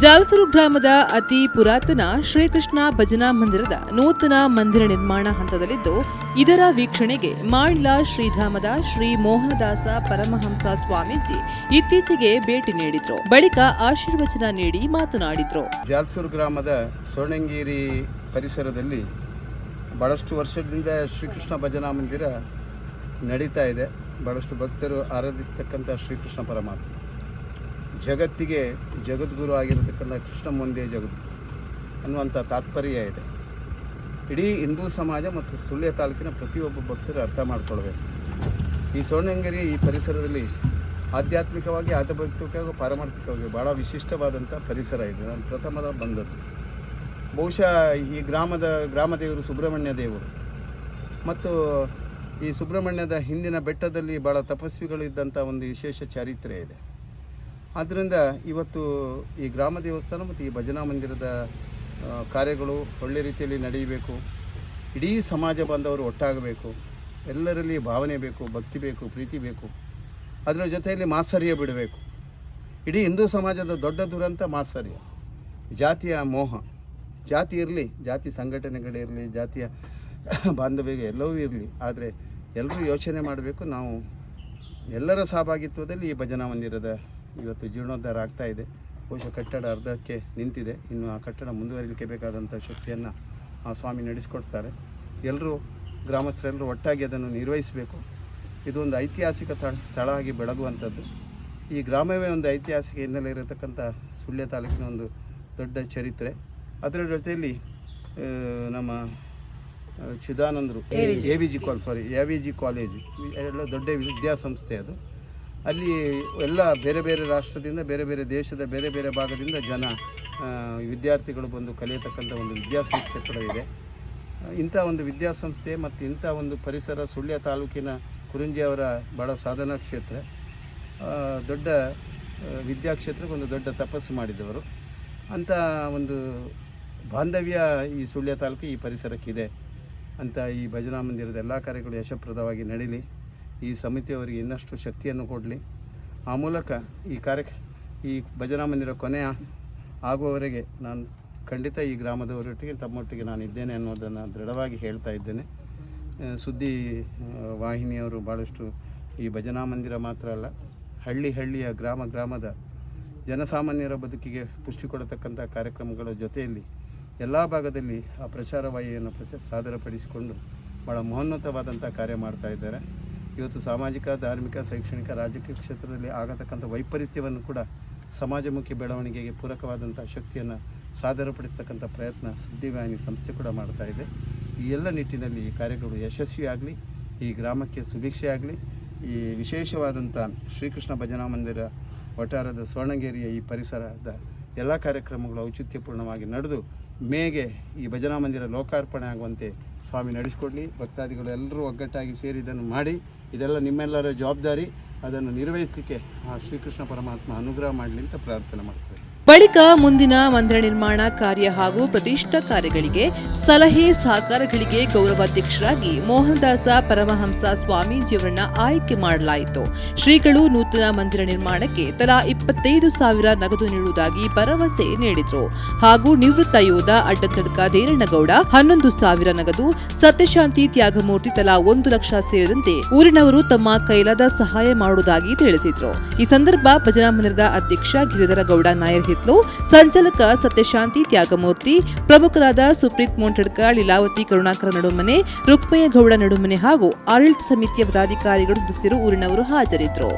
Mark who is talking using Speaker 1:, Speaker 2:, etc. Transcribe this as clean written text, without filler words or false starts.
Speaker 1: ಜಾಲಸೂರು ಗ್ರಾಮದ ಅತಿ ಪುರಾತನ ಶ್ರೀಕೃಷ್ಣ ಭಜನಾ ಮಂದಿರದ ನೂತನ ಮಂದಿರ ನಿರ್ಮಾಣ ಹಂತದಲ್ಲಿದ್ದು, ಇದರ ವೀಕ್ಷಣೆಗೆ ಮಾಳ್ಲ ಶ್ರೀಧಾಮದ ಶ್ರೀ ಮೋಹನದಾಸ ಪರಮಹಂಸ ಸ್ವಾಮೀಜಿ ಇತ್ತೀಚೆಗೆ ಭೇಟಿ ನೀಡಿದ್ರು. ಬಳಿಕ ಆಶೀರ್ವಚನ ನೀಡಿ ಮಾತನಾಡಿದ್ರು.
Speaker 2: ಜಾಲಸೂರು ಗ್ರಾಮದ ಸೋಣಂಗೇರಿ ಪರಿಸರದಲ್ಲಿ ಬಹಳಷ್ಟು ವರ್ಷದಿಂದ ಶ್ರೀಕೃಷ್ಣ ಭಜನಾ ಮಂದಿರ ನಡೀತಾ ಇದೆ. ಬಹಳಷ್ಟು ಭಕ್ತರು ಆರಾಧಿಸ್ತಕ್ಕಂಥ ಶ್ರೀಕೃಷ್ಣ ಪರಮಾತ್ಮ, ಜಗತ್ತಿಗೆ ಜಗದ್ಗುರು ಆಗಿರತಕ್ಕಂಥ ಕೃಷ್ಣ ಒಂದೇ ಜಗದ್ಗುರು ಅನ್ನುವಂಥ ತಾತ್ಪರ್ಯ ಇದೆ. ಇಡೀ ಹಿಂದೂ ಸಮಾಜ ಮತ್ತು ಸುಳ್ಯ ತಾಲೂಕಿನ ಪ್ರತಿಯೊಬ್ಬ ಭಕ್ತರು ಅರ್ಥ ಮಾಡ್ಕೊಳ್ಬೇಕು. ಈ ಸೋಣಂಗೇರಿ ಈ ಪರಿಸರದಲ್ಲಿ ಆಧ್ಯಾತ್ಮಿಕವಾಗಿ, ಆಧ್ಯಾತ್ಮಿಕವಾಗಿ, ಪಾರಮಾರ್ಥಿಕವಾಗಿ ಭಾಳ ವಿಶಿಷ್ಟವಾದಂಥ ಪರಿಸರ ಇದೆ. ನಾನು ಪ್ರಥಮದ ಬಂದದ್ದು. ಬಹುಶಃ ಈ ಗ್ರಾಮದೇವರು ಸುಬ್ರಹ್ಮಣ್ಯ ದೇವರು ಮತ್ತು ಈ ಸುಬ್ರಹ್ಮಣ್ಯದ ಹಿಂದಿನ ಬೆಟ್ಟದಲ್ಲಿ ಭಾಳ ತಪಸ್ವಿಗಳಿದ್ದಂಥ ಒಂದು ವಿಶೇಷ ಚಾರಿತ್ರ್ಯ ಇದೆ. ಆದ್ದರಿಂದ ಇವತ್ತು ಈ ಗ್ರಾಮ ದೇವಸ್ಥಾನ ಮತ್ತು ಈ ಭಜನಾ ಮಂದಿರದ ಕಾರ್ಯಗಳು ಒಳ್ಳೆ ರೀತಿಯಲ್ಲಿ ನಡೆಯಬೇಕು. ಇಡೀ ಸಮಾಜ ಬಾಂಧವರು ಒಟ್ಟಾಗಬೇಕು. ಎಲ್ಲರಲ್ಲಿ ಭಾವನೆ ಬೇಕು, ಭಕ್ತಿ ಬೇಕು, ಪ್ರೀತಿ ಬೇಕು. ಅದರ ಜೊತೆಯಲ್ಲಿ ಮಾತ್ಸರ್ಯ ಬಿಡಬೇಕು. ಇಡೀ ಹಿಂದೂ ಸಮಾಜದ ದೊಡ್ಡ ದುರಂತ ಮಾತ್ಸರ್ಯ, ಜಾತಿಯ ಮೋಹ. ಜಾತಿ ಇರಲಿ, ಜಾತಿ ಸಂಘಟನೆಗಳಿರಲಿ, ಜಾತಿಯ ಬಾಂಧವ್ಯ ಎಲ್ಲವೂ ಇರಲಿ, ಆದರೆ ಎಲ್ಲರೂ ಯೋಚನೆ ಮಾಡಬೇಕು. ನಾವು ಎಲ್ಲರ ಸಹಭಾಗಿತ್ವದಲ್ಲಿ ಈ ಭಜನಾ ಮಂದಿರದ ಇವತ್ತು ಜೀರ್ಣೋದ್ಧಾರ ಆಗ್ತಾ ಇದೆ. ಬಹುಶಃ ಕಟ್ಟಡ ಅರ್ಧಕ್ಕೆ ನಿಂತಿದೆ. ಇನ್ನು ಆ ಕಟ್ಟಡ ಮುಂದುವರಿಲಿಕ್ಕೆ ಬೇಕಾದಂಥ ಶಕ್ತಿಯನ್ನು ಆ ಸ್ವಾಮಿ ನಡೆಸಿಕೊಡ್ತಾರೆ. ಎಲ್ಲರೂ ಗ್ರಾಮಸ್ಥರೆಲ್ಲರೂ ಒಟ್ಟಾಗಿ ಅದನ್ನು ನಿರ್ವಹಿಸಬೇಕು. ಇದು ಒಂದು ಐತಿಹಾಸಿಕ ಸ್ಥಳ ಆಗಿ ಬೆಳಗುವಂಥದ್ದು. ಈ ಗ್ರಾಮವೇ ಒಂದು ಐತಿಹಾಸಿಕ ಹಿನ್ನೆಲೆ ಇರತಕ್ಕಂಥ ಸುಳ್ಯ ತಾಲೂಕಿನ ಒಂದು ದೊಡ್ಡ ಚರಿತ್ರೆ. ಅದರ ಜೊತೆಯಲ್ಲಿ ನಮ್ಮ ಚಿದಾನಂದರು ಎ ವಿ ಜಿ ಕಾಲೇಜು ಎಲ್ಲ ದೊಡ್ಡ ವಿದ್ಯಾಸಂಸ್ಥೆ. ಅದು ಅಲ್ಲಿ ಎಲ್ಲ ಬೇರೆ ಬೇರೆ ರಾಷ್ಟ್ರದಿಂದ, ಬೇರೆ ಬೇರೆ ದೇಶದ ಬೇರೆ ಬೇರೆ ಭಾಗದಿಂದ ವಿದ್ಯಾರ್ಥಿಗಳು ಬಂದು ಕಲಿಯತಕ್ಕಂಥ ಒಂದು ವಿದ್ಯಾಸಂಸ್ಥೆ ಕೂಡ ಇದೆ. ಇಂಥ ಒಂದು ವಿದ್ಯಾಸಂಸ್ಥೆ ಮತ್ತು ಇಂಥ ಒಂದು ಪರಿಸರ ಸುಳ್ಯ ತಾಲೂಕಿನ ಕುರುಂಜಿಯವರ ಭಾಳ ಸಾಧನಾ ಕ್ಷೇತ್ರ, ದೊಡ್ಡ ವಿದ್ಯಾಕ್ಷೇತ್ರಕ್ಕೆ ಒಂದು ದೊಡ್ಡ ತಪಸ್ಸು ಮಾಡಿದವರು. ಅಂಥ ಒಂದು ಬಾಂಧವ್ಯ ಈ ಸುಳ್ಯ ತಾಲೂಕು ಈ ಪರಿಸರಕ್ಕಿದೆ ಅಂತ ಈ ಭಜನಾ ಮಂದಿರದ ಎಲ್ಲ ಕಾರ್ಯಗಳು ಯಶಪ್ರದವಾಗಿ ನಡೀಲಿ. ಈ ಸಮಿತಿಯವರಿಗೆ ಇನ್ನಷ್ಟು ಶಕ್ತಿಯನ್ನು ಕೊಡಲಿ. ಆ ಮೂಲಕ ಈ ಭಜನಾ ಮಂದಿರ ಕೊನೆ ಆಗುವವರೆಗೆ ನಾನು ಖಂಡಿತ ಈ ಗ್ರಾಮದವರೊಟ್ಟಿಗೆ ತಮ್ಮೊಟ್ಟಿಗೆ ನಾನು ಇದ್ದೇನೆ ಅನ್ನೋದನ್ನು ದೃಢವಾಗಿ ಹೇಳ್ತಾ ಇದ್ದೇನೆ. ಸುದ್ದಿ ವಾಹಿನಿಯವರು ಭಾಳಷ್ಟು ಈ ಭಜನಾ ಮಂದಿರ ಮಾತ್ರ ಅಲ್ಲ, ಹಳ್ಳಿಯ ಗ್ರಾಮದ ಜನಸಾಮಾನ್ಯರ ಬದುಕಿಗೆ ಪುಷ್ಟಿ ಕೊಡತಕ್ಕಂಥ ಕಾರ್ಯಕ್ರಮಗಳ ಜೊತೆಯಲ್ಲಿ ಎಲ್ಲ ಭಾಗದಲ್ಲಿ ಆ ಪ್ರಚಾರವಾಹಿಯನ್ನು ಸಾದರಪಡಿಸಿಕೊಂಡು ಭಾಳ ಮಹೋನ್ನತವಾದಂಥ ಕಾರ್ಯ ಮಾಡ್ತಾ ಇದ್ದಾರೆ. ಇವತ್ತು ಸಾಮಾಜಿಕ, ಧಾರ್ಮಿಕ, ಶೈಕ್ಷಣಿಕ, ರಾಜಕೀಯ ಕ್ಷೇತ್ರದಲ್ಲಿ ಆಗತಕ್ಕಂಥ ವೈಪರೀತ್ಯವನ್ನು ಕೂಡ ಸಮಾಜಮುಖಿ ಬೆಳವಣಿಗೆಗೆ ಪೂರಕವಾದಂಥ ಶಕ್ತಿಯನ್ನು ಸಾದರಪಡಿಸ್ತಕ್ಕಂಥ ಪ್ರಯತ್ನ ಸುದ್ದಿವಾಹಿನಿ ಸಂಸ್ಥೆ ಕೂಡ ಮಾಡ್ತಾ ಇದೆ. ಈ ಎಲ್ಲ ನಿಟ್ಟಿನಲ್ಲಿ ಈ ಕಾರ್ಯಗಳು ಯಶಸ್ವಿಯಾಗಲಿ, ಈ ಗ್ರಾಮಕ್ಕೆ ಸುಭಿಕ್ಷೆ ಆಗಲಿ. ಈ ವಿಶೇಷವಾದಂಥ ಶ್ರೀಕೃಷ್ಣ ಭಜನಾ ಮಂದಿರ ವಠಾರದ ಸೋಣಂಗೇರಿಯ ಈ ಪರಿಸರದ ಎಲ್ಲ ಕಾರ್ಯಕ್ರಮಗಳು ಔಚಿತ್ಯಪೂರ್ಣವಾಗಿ ನಡೆದು ಮೇಗೆ ಈ ಭಜನಾ ಮಂದಿರ ಲೋಕಾರ್ಪಣೆ ಆಗುವಂತೆ ಸ್ವಾಮಿ ನಡೆಸಿಕೊಡಲಿ. ಭಕ್ತಾದಿಗಳು ಎಲ್ಲರೂ ಒಗ್ಗಟ್ಟಾಗಿ ಸೇರಿ ಇದನ್ನು ಮಾಡಿ, ಇದೆಲ್ಲ ನಿಮ್ಮೆಲ್ಲರ ಜವಾಬ್ದಾರಿ. ಅದನ್ನು ನಿರ್ವಹಿಸಲಿಕ್ಕೆ ಆ ಶ್ರೀಕೃಷ್ಣ ಪರಮಾತ್ಮ ಅನುಗ್ರಹ ಮಾಡಲಿ ಅಂತ ಪ್ರಾರ್ಥನೆ ಮಾಡ್ತಾರೆ.
Speaker 1: ಬಳಿಕ ಮುಂದಿನ ಮಂದಿರ ನಿರ್ಮಾಣ ಕಾರ್ಯ ಹಾಗೂ ಪ್ರತಿಷ್ಠಾ ಕಾರ್ಯಗಳಿಗೆ ಸಲಹೆ ಸಹಕಾರಗಳಿಗೆ ಗೌರವಾಧ್ಯಕ್ಷರಾಗಿ ಮೋಹನದಾಸ ಪರಮಹಂಸ ಸ್ವಾಮೀಜಿಯವರನ್ನ ಆಯ್ಕೆ ಮಾಡಲಾಯಿತು. ಶ್ರೀಗಳು ನೂತನ ಮಂದಿರ ನಿರ್ಮಾಣಕ್ಕೆ ತಲಾ 25,000 ನಗದು ನೀಡುವುದಾಗಿ ಭರವಸೆ ನೀಡಿದ್ರು. ಹಾಗೂ ನಿವೃತ್ತ ಯೋಧ ಅಡ್ಡತಡ್ಕ ದೇರಣ್ಣಗೌಡ 11,000 ನಗದು, ಸತ್ಯಶಾಂತಿ ತ್ಯಾಗಮೂರ್ತಿ ತಲಾ 1 ಲಕ್ಷ ಸೇರಿದಂತೆ ಊರಿನವರು ತಮ್ಮ ಕೈಲಾದ ಸಹಾಯ ಮಾಡುವುದಾಗಿ ತಿಳಿಸಿದ್ರು. ಈ ಸಂದರ್ಭ ಭಜನಾ ಮಂದಿರದ ಅಧ್ಯಕ್ಷ ಗಿರಿಧರ ಗೌಡ ನಾಯರ್, ಸಂಚಾಲಕ ಸತ್ಯಶಾಂತಿ ತ್ಯಾಗಮೂರ್ತಿ, ಪ್ರಮುಖರಾದ ಸುಪ್ರೀತ್ ಮೋಂಟಡ್ಕ, ಲೀಲಾವತಿ ಕರುಣಾಕರ ನಡುಮನೆ, ರುಕ್ಮಯ್ಯ ಗೌಡ ನಡುಮನೆ ಹಾಗೂ ಆಡಳಿತ ಸಮಿತಿಯ ಪದಾಧಿಕಾರಿಗಳು, ಸದಸ್ಯರು, ಊರಿನವರು ಹಾಜರಿದ್ದರು.